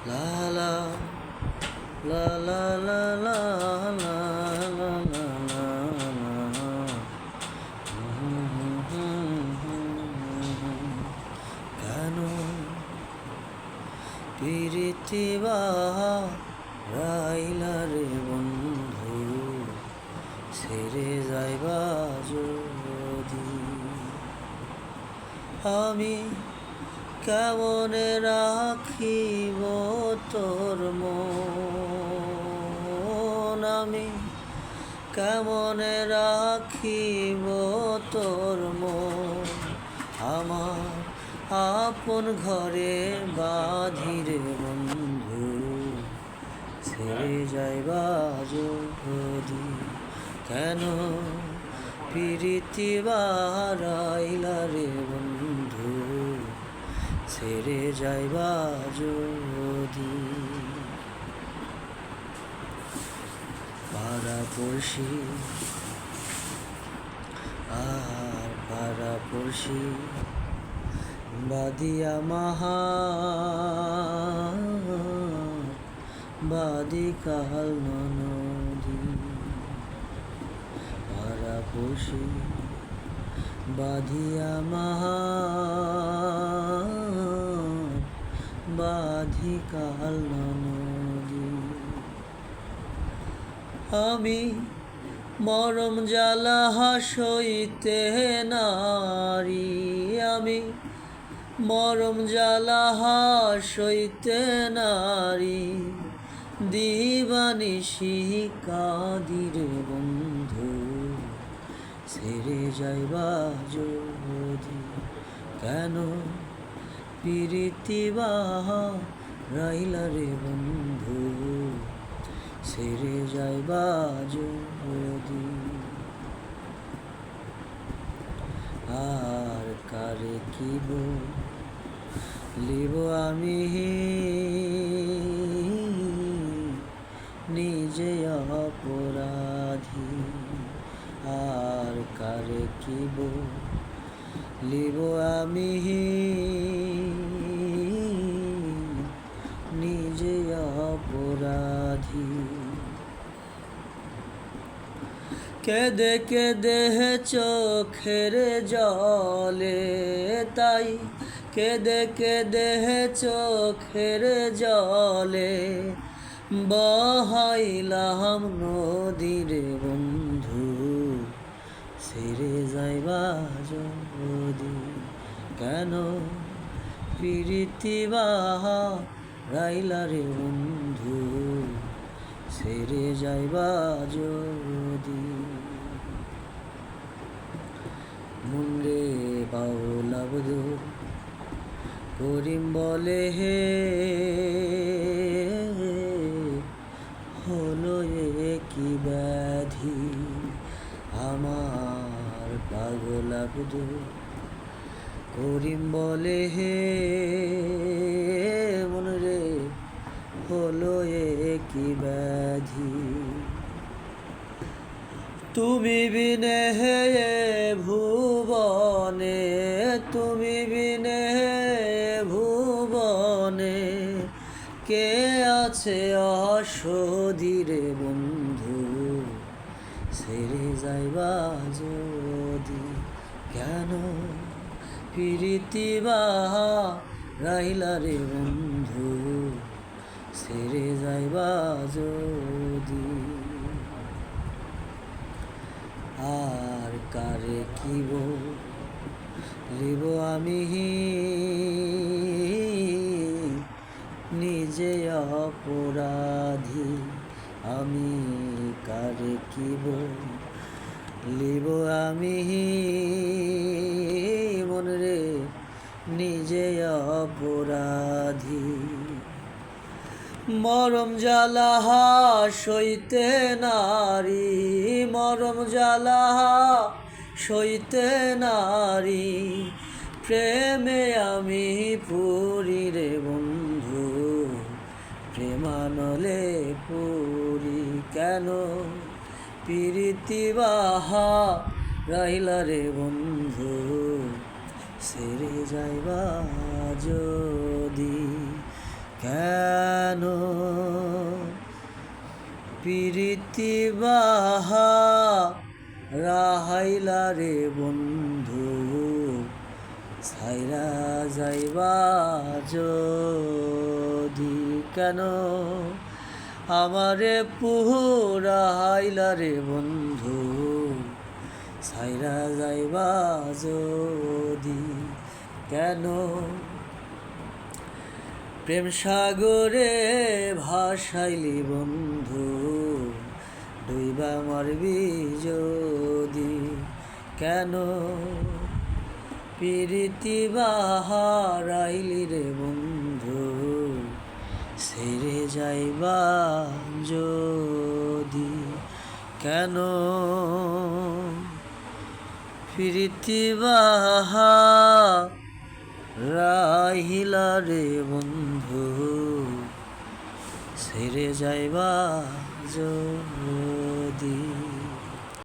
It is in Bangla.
লা লা লা লা লা লা লা লা লা লা লা। কেন প্রীতি রাইলা রে বন্ধু, ছেড়ে যাইবা যদি? আমি কেমনে রাখিব তোর মন, আমি কেমনে রাখিব তোর মন? আমার আপন ঘরে বাঁধিরে বন্ধু, ছেড়ে যাইবা যদি? কেন প্রীতি বারাইলা রে বন্ধু, ছেড়ে যাইবা যদি? পাড়াপড়শি আর পাড়াপড়শি বাদিয়া মাহা বাদি কাল নদী। পাড়াপড়শি বাধিয়া মাহা বাধি কাল নদী। আমি মরম জ্বালা সইতে নারী, আমি মরম জ্বালা সইতে নারী, দিবানিশি কাদিরে বন্ধু, ছেড়ে যাইবা যদি? কেন প্রীতি রাইলা রে বন্ধু, ছেড়ে যাইবা যদি? আর কারে কি বলিব আমি, নিজে অপরাধী। আর কারে কি বলিব আমি, নিজে অপরাধী। কেঁদে কেঁদে চোখের জলে, তাই কেঁদে কেঁদে চোখের জলে বহাইলাম নদীরে বন্ধু, ছেড়ে যাইবা যদি? কেন প্রীতি রাইলা রে বন্ধু, ছেড়ে যাইবা যদি? মুন্ডে বাউলা বধু করিম বলে হে, হলো এ কি ব্যাধি আমার? পাগলা বধু করিম বলে হে, মন রে হলো এ কি ব্যাধি? তুমি বিনে হে ভুবনে, তুমি বিনে ভুবনে, কে আছে অসধীরে বন্ধু, ছেড়ে যাইবা যদি? কেন প্রীতি রাইলা রে বন্ধু, ছেড়ে যাইবা যদি? আর কারে কি বলিব আমি, নিজে অপরাধী। আমি কারে কি বলিব আমি, মন রে নিজে অপরাধী। মরম জ্বালা সইতে নারী, মরম জ্বালা সইতে নারী, প্রেমে আমি পুরি রে বন্ধু, প্রেমানলে পুরি। কেন প্রীতি রাইলা রে বন্ধু, ছেড়ে যাইবা যদি? কেন প্রীতি বাহা রাহাইলা রে বন্ধু ছাইরা যাইবা যদি কেন আমারে পুরাইলা রে বন্ধু ছাইরা যাইবা যদি কেন প্রেম সাগরে ভাসাইলি বন্ধু ডুইবা মারবি যদি কেন প্রীতি বাহারাইলি রে বন্ধু ছেড়ে যাইবা যদি কেন প্রীতি বাহা রাহিলা রে বন্ধু ছেড়ে যাইবা যদি